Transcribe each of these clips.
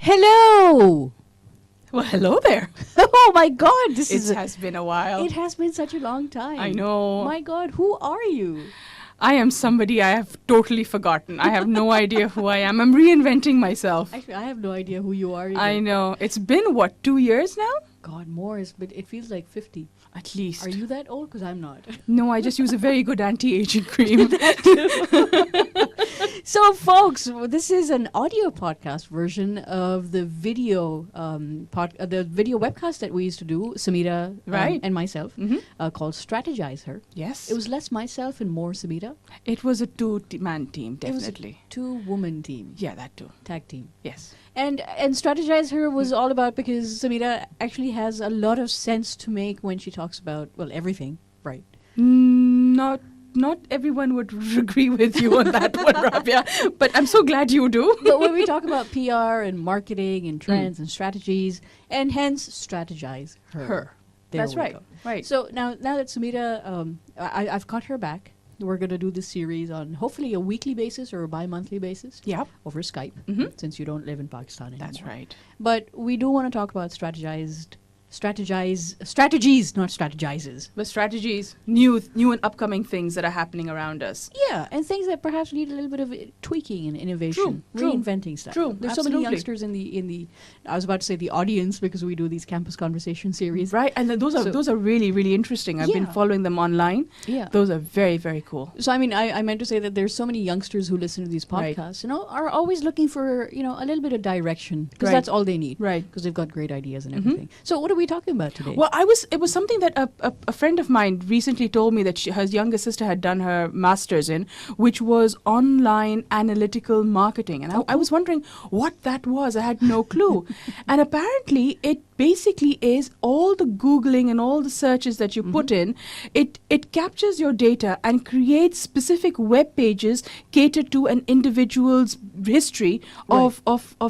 Hello! Well, hello there. Oh my God, It has been a while. It has been such a long time. I know. My God, who are you? I am somebody I have totally forgotten. I have no idea who I am. I'm reinventing myself. Actually, I have no idea who you are either. I know. It's been, what, 2 years now? God, more is, but it feels like 50. At least. Are you that old? Because I'm not. No, I just use a very good anti-aging cream. So, folks, this is an audio podcast version of the video the video webcast that we used to do, Sameerah Right. and myself, called Strategizeher. Yes. It was less myself and more Sameerah. It was a two-man team, It was definitely. a two-woman team, Yeah, that too. tag team. Yes. And Strategizeher was all about, because Sameerah actually has a lot of sense to make when she talks about, well, everything, right? Not everyone would agree with you on that one, Rabia. But I'm so glad you do. But when we talk about PR and marketing and trends and strategies, and hence strategize her. There That's we right. go. Right. So now that Sameerah, I've got her back. We're going to do this series on hopefully a weekly basis or a bi-monthly basis. Yeah. Over Skype, since you don't live in Pakistan anymore. That's right. But we do want to talk about strategies, not strategizes. But strategies, new and upcoming things that are happening around us. Yeah, and things that perhaps need a little bit of tweaking and innovation, True. reinventing stuff. True, There's so many absolutely. youngsters in the I was about to say the audience, because we do these campus conversation series. Right, and those are really, really interesting. I've been Yeah. following them online. Yeah. Those are very, very cool. So I mean, I meant to say that there's so many youngsters who listen to these Right. podcasts, are always looking for, a little bit of direction, because Right. that's all they need. Right. Because they've got great ideas and everything. So what are we talking about today? Well, it was something that a friend of mine recently told me that her younger sister had done her master's in, which was online analytical marketing. And I was wondering what that was. I had no clue. And apparently it basically is all the Googling and all the searches that you put in, it captures your data and creates specific web pages catered to an individual's history of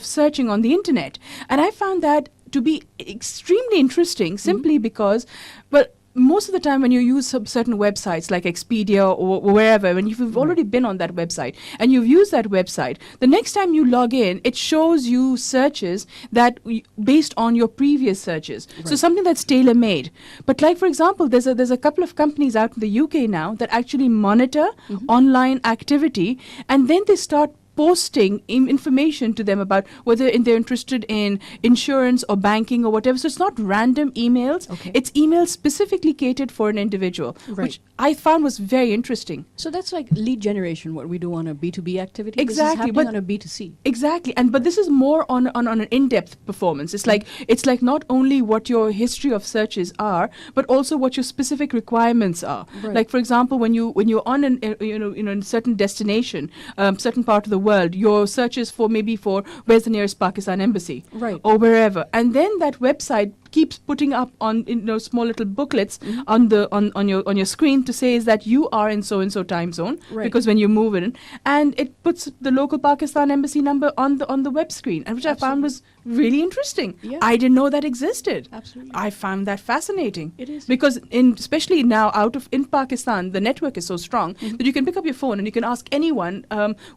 searching on the internet. And I found that to be extremely interesting simply because, well, most of the time when you use certain websites like Expedia or wherever, when you've already been on that website and you've used that website, the next time you log in, it shows you searches that based on your previous searches. Right. So something that's tailor-made. But like, for example, there's a couple of companies out in the UK now that actually monitor online activity, and then they start posting information to them about whether they're interested in insurance or banking or whatever. So it's not random emails. Okay. It's emails specifically catered for an individual, which I found was very interesting. So that's like lead generation, what we do on a B2B activity. Exactly, This is happening on a B2C. Exactly, but this is more on an in-depth performance. It's like not only what your history of searches are, but also what your specific requirements are. Right. Like, for example, when you're on a certain destination, certain part of the world, your searches for where's the nearest Pakistan embassy, Right. or wherever, and then that website keeps putting up on small little booklets on your screen to say is that you are in so and so time zone, Right. because when you move in, and it puts the local Pakistan embassy number on the web screen, and which I found was really interesting. Yeah. I didn't know that existed. Absolutely. I found that fascinating. It is. Because especially now in Pakistan, the network is so strong that you can pick up your phone and you can ask anyone,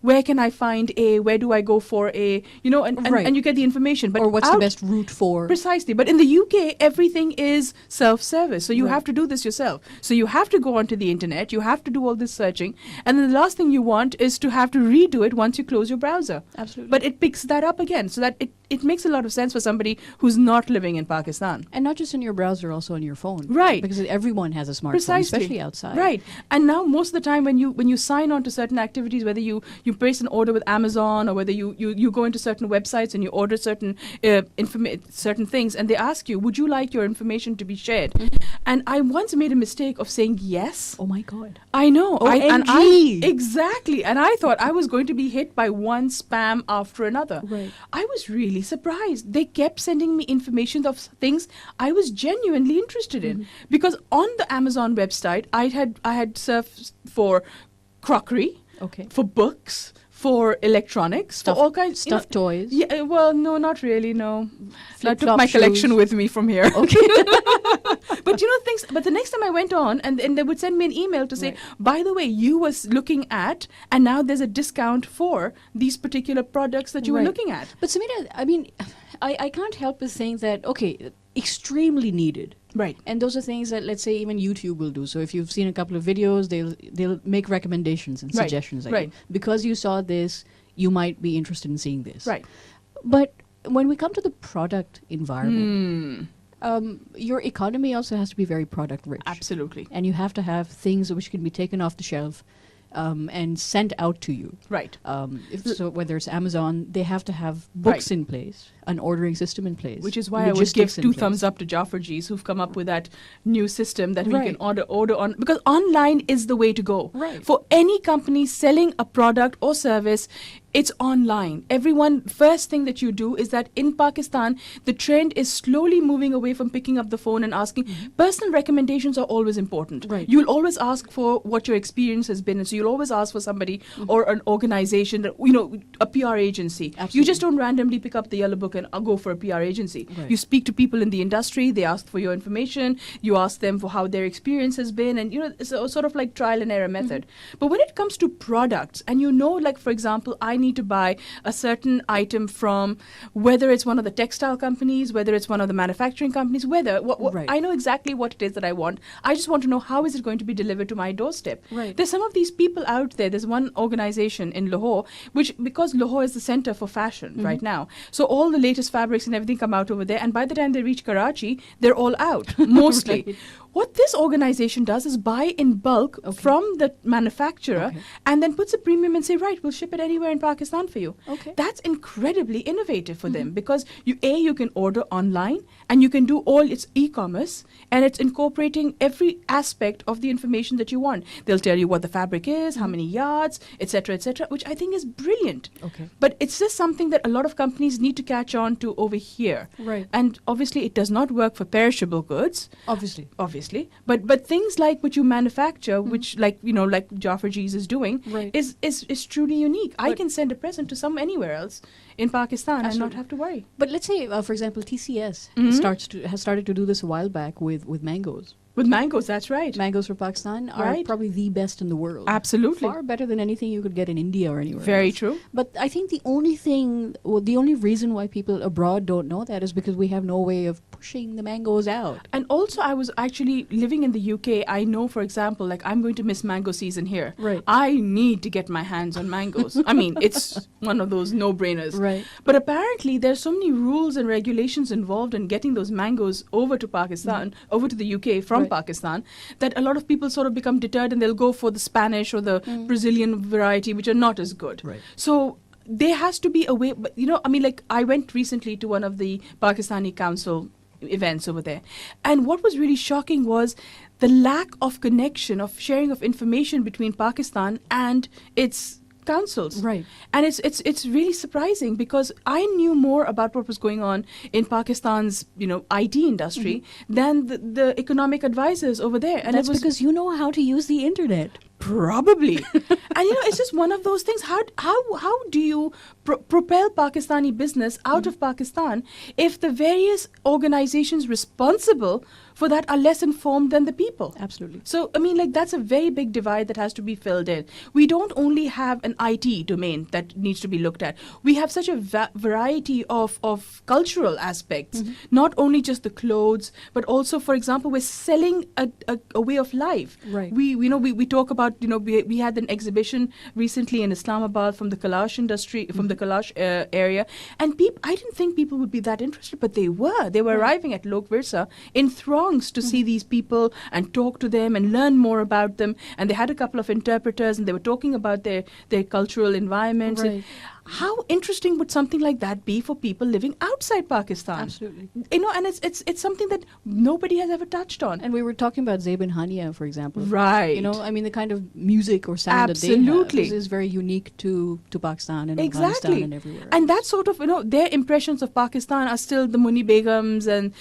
where can I find where do I go for Right. and you get the information. But Or what's the best route for... Precisely. But in the UK, everything is self-service. So you Right. have to do this yourself. So you have to go onto the internet. You have to do all this searching. And then the last thing you want is to have to redo it once you close your browser. Absolutely. But it picks that up again. So that it makes a lot of sense for somebody who's not living in Pakistan. And not just in your browser, also on your phone. Right. Because everyone has a smartphone, Precisely. especially outside. Right. And now most of the time when you sign on to certain activities, whether you place an order with Amazon or whether you go into certain websites and you order certain certain things, and they ask you, would you like your information to be shared? And I once made a mistake of saying yes. Oh my God. I know. OMG. Exactly. And I thought I was going to be hit by one spam after another. Right. I was really surprised. They kept sending me information of things I was genuinely interested in. Because on the Amazon website, I had surfed for crockery, Okay. for books, for electronics, for all kinds Stuffed toys. Yeah, well, no, not really, no. I took Flip-flop my collection shoes. with me from here. Okay. But things. But the next time I went on, and they would send me an email to say, Right. by the way, you was looking at, and now there's a discount for these particular products that you were Right. looking at. But Sameerah, I mean, I can't help but think that, okay, extremely needed. Right. And those are things that, let's say, even YouTube will do. So if you've seen a couple of videos, they'll make recommendations and Right. suggestions. Like, Right. because you saw this, you might be interested in seeing this. Right. But when we come to the product environment, Hmm. your economy also has to be very product rich. Absolutely. And you have to have things which can be taken off the shelf and sent out to you. Right. So whether it's Amazon, they have to have books in place, an ordering system in place. Which is why I would give logistics in 2 place. thumbs up to Jaffarjis who've come up with that new system that we Right. can order on, because online is the way to go. Right. For any company selling a product or service, it's online. Everyone, first thing that you do is that in Pakistan, the trend is slowly moving away from picking up the phone and asking. Personal recommendations are always important. Right. You'll always ask for what your experience has been. And so you'll always ask for somebody or an organization, that, a PR agency. You Absolutely. just don't randomly pick up the yellow book and go for a PR agency. Right. You speak to people in the industry, they ask for your information, you ask them for how their experience has been, and it's a sort of like trial and error method. But when it comes to products, and like for example, I need to buy a certain item from, whether it's one of the textile companies, whether it's one of the manufacturing companies, Right. I know exactly what it is that I want. I just want to know how is it going to be delivered to my doorstep. Right. There's some of these people out there. There's one organization in Lahore, because Lahore is the center for fashion right now. So all the latest fabrics and everything come out over there, and by the time they reach Karachi, they're all out, mostly. Right. What this organization does is buy in bulk from the manufacturer and then puts a premium and say, right, we'll ship it anywhere in Pakistan for you. Okay. That's incredibly innovative for them, because you can order online and you can do all its e-commerce, and it's incorporating every aspect of the information that you want. They'll tell you what the fabric is, how many yards, etc., which I think is brilliant. Okay. But it's just something that a lot of companies need to catch on to over here. Right. And obviously it does not work for perishable goods. Obviously. But things like what you manufacture, which like Jaffarji's is doing, Right. is truly unique. I But- can send a present to someone anywhere else in Pakistan and not Absolutely. have to worry. But let's say, for example, TCS has started to do this a while back with mangoes. With mangoes, that's right. Mangoes from Pakistan are Right. probably the best in the world. Absolutely. Far better than anything you could get in India or anywhere Very else. true. But I think the only reason why people abroad don't know that is because we have no way of pushing the mangoes out. And also, I was actually living in the UK. I know, for example, like I'm going to miss mango season here. Right. I need to get my hands on mangoes. I mean, it's one of those no-brainers. Right. But apparently, there's so many rules and regulations involved in getting those mangoes over to Pakistan, over to the UK from Right. Pakistan, that a lot of people sort of become deterred and they'll go for the Spanish or the Brazilian variety, which are not as good. Right. So there has to be a way. But I went recently to one of the Pakistani council events over there, and what was really shocking was the lack of connection, of sharing of information between Pakistan and its councils. Right. And it's really surprising, because I knew more about what was going on in Pakistan's IT industry than the economic advisors over there. And That's it was because you know how to use the internet. Probably. And it's just one of those things. How do you propel Pakistani business out of Pakistan if the various organizations responsible for that are less informed than the people? Absolutely. So, that's a very big divide that has to be filled in. We don't only have an IT domain that needs to be looked at. We have such a variety of cultural aspects, not only just the clothes, but also, for example, we're selling a way of life. Right. We talk about, we had an exhibition recently in Islamabad from the Kalash industry, from the Kalash area, and I didn't think people would be that interested, but they were. They were arriving at Lok Virsa in throngs to see these people and talk to them and learn more about them. And they had a couple of interpreters, and they were talking about their cultural environments. Right. And how interesting would something like that be for people living outside Pakistan? Absolutely. And it's something that nobody has ever touched on. And we were talking about Zeb and Hania, for example. Right. The kind of music or sound Absolutely. that they have is very unique to Pakistan and Exactly. Afghanistan and everywhere. And that sort of, their impressions of Pakistan are still the Muni Begums and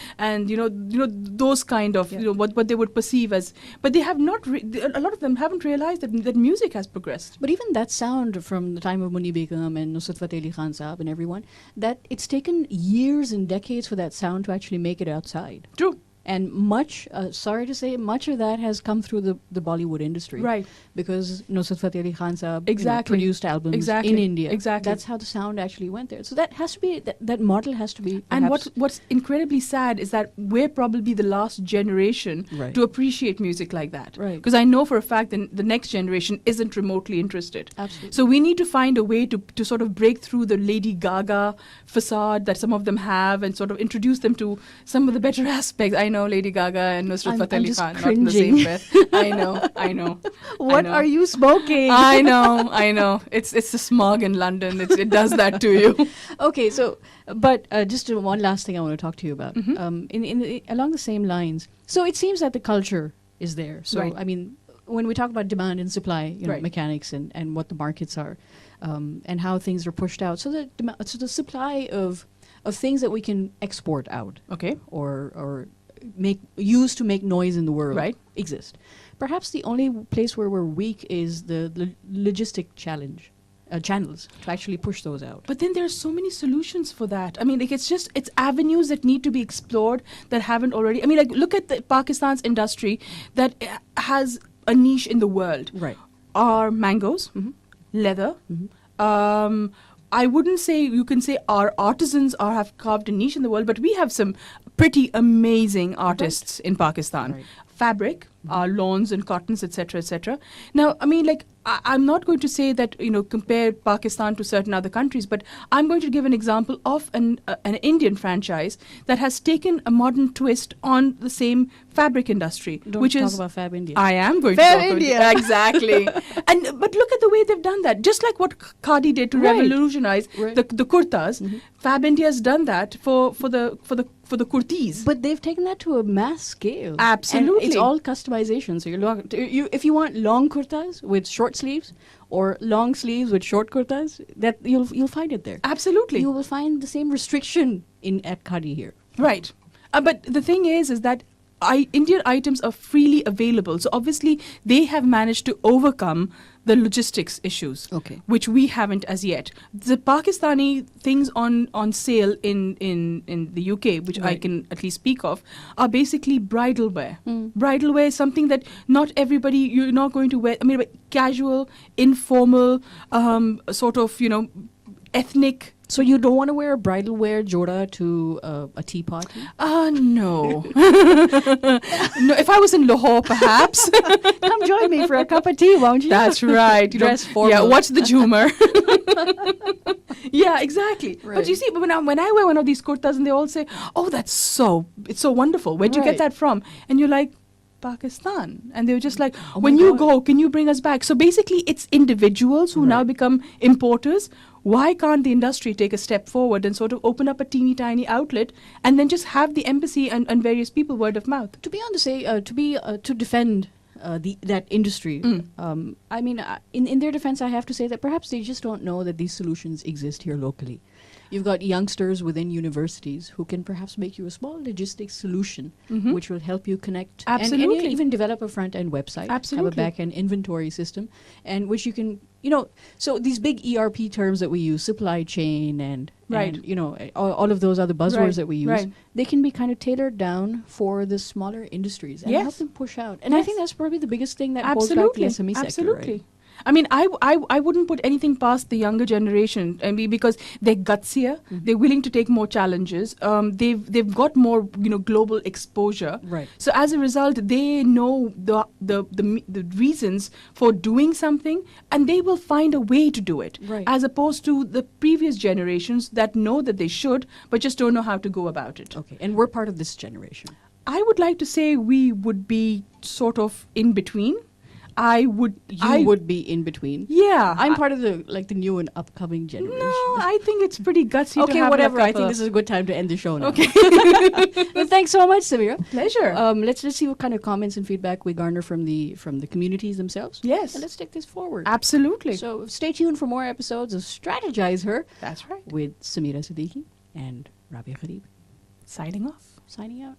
those kind of, what they would perceive as, but they have not, a lot of them haven't realized that music has progressed. But even that sound from the time of Muni Begum and Nusrat Fateh Ali Khan Saab and everyone, that it's taken years and decades for that sound to actually make it outside. True. And much, sorry to say, much of that has come through the Bollywood industry. Right. Because Nusrat Fateh Ali Khan Sahab Exactly. produced albums Exactly. in India. Exactly. That's how the sound actually went there. So that has to be, that model has to be. And perhaps- what's incredibly sad is that we're probably the last generation Right. to appreciate music like that. Right. Because I know for a fact that the next generation isn't remotely interested. Absolutely. So we need to find a way to sort of break through the Lady Gaga facade that some of them have and sort of introduce them to some of the better aspects. I know Lady Gaga and Nusrat Fateh I'm Ali just Khan, not in the same cringing. breath. I know. What I know. are you smoking? I know. It's the smog in London. It does that to you. Okay, so, but just one last thing I want to talk to you about. Mm-hmm. Along the same lines, so it seems that the culture is there. So, Right. I mean, when we talk about demand and supply, Right. mechanics and what the markets are, and how things are pushed out, so the supply of things that we can export out Okay. or use to make noise in the world Right. exist. Perhaps the only place where we're weak is the logistic channels to actually push those out. But then there are so many solutions for that. I mean, like it's avenues that need to be explored that haven't already. I mean, like look at Pakistan's industry that has a niche in the world. Right. Are mangoes, leather. I wouldn't say you can say our artisans have carved a niche in the world, but we have some pretty amazing artists in Pakistan. Right. Fabric, our lawns and cottons, etc., etc. Now, I mean, like I'm not going to say that compare Pakistan to certain other countries, but I'm going to give an example of an Indian franchise that has taken a modern twist on the same fabric industry, Don't which talk is about Fab India. I am going Fab to talk India. about exactly. But look at the way they've done that. Just like what Khadi did to Right. revolutionize Right. the kurtas, Fab India has done that for the kurtis. But they've taken that to a mass scale. Absolutely. And it's all customization. So if you want long kurtas with short sleeves or long sleeves with short kurtas, that you'll find it there. Absolutely. You will find the same restriction at Khadi here. Right. But the thing is that Indian items are freely available. So obviously they have managed to overcome the logistics issues, Okay. which we haven't as yet. The Pakistani things on sale in the UK, which I Right. can at least speak of, are basically bridal wear. Mm. Bridal wear is something that not everybody, you're not going to wear. I mean, casual, informal, sort of, ethnic. So you don't want to wear a bridal wear joda to a tea party? No. No, if I was in Lahore, perhaps. Come join me for a cup of tea, won't you? That's right. Dress formal. Yeah, watch the Jhumar. Yeah, exactly. Right. But you see, when I wear one of these kurtas and they all say, "Oh, it's so wonderful. Where'd you Right. get that from?" And you're like, Pakistan. And they were just like, Oh when my you God. go, can you bring us back? So basically, it's individuals who now Right. become importers. Why can't the industry take a step forward and sort of open up a teeny tiny outlet and then just have the embassy and various people word of mouth? To be on the say, to defend that industry, I mean, in their defense, I have to say that perhaps they just don't know that these solutions exist here locally. You've got youngsters within universities who can perhaps make you a small logistics solution, which will help you connect Absolutely. and even develop a front-end website, Absolutely. have a back-end inventory system, and which you can, so these big ERP terms that we use, supply chain and Right. all of those other buzzwords Right, that we use, right. they can be kind of tailored down for the smaller industries and Yes. help them push out. And I Yes. think that's probably the biggest thing that holds back Absolutely. the SME sector. Absolutely. Right? I mean, I wouldn't put anything past the younger generation. I mean, because they're gutsier, they're willing to take more challenges. They've got more global exposure. Right. So as a result, they know the reasons for doing something, and they will find a way to do it. Right. As opposed to the previous generations that know that they should, but just don't know how to go about it. Okay. And we're part of this generation. I would like to say we would be sort of in between. I would be in between. Yeah. I'm part of the new and upcoming generation. No, I think it's pretty gutsy to Okay, have whatever. like I think this is a good time to end the show now. Okay. Well, thanks so much, Sameerah. Pleasure. Let's see what kind of comments and feedback we garner from the communities themselves. Yes. And let's take this forward. Absolutely. So stay tuned for more episodes of Strategizeher That's right. with Sameerah Siddiqui and Rabia Garib. Signing off. Signing out.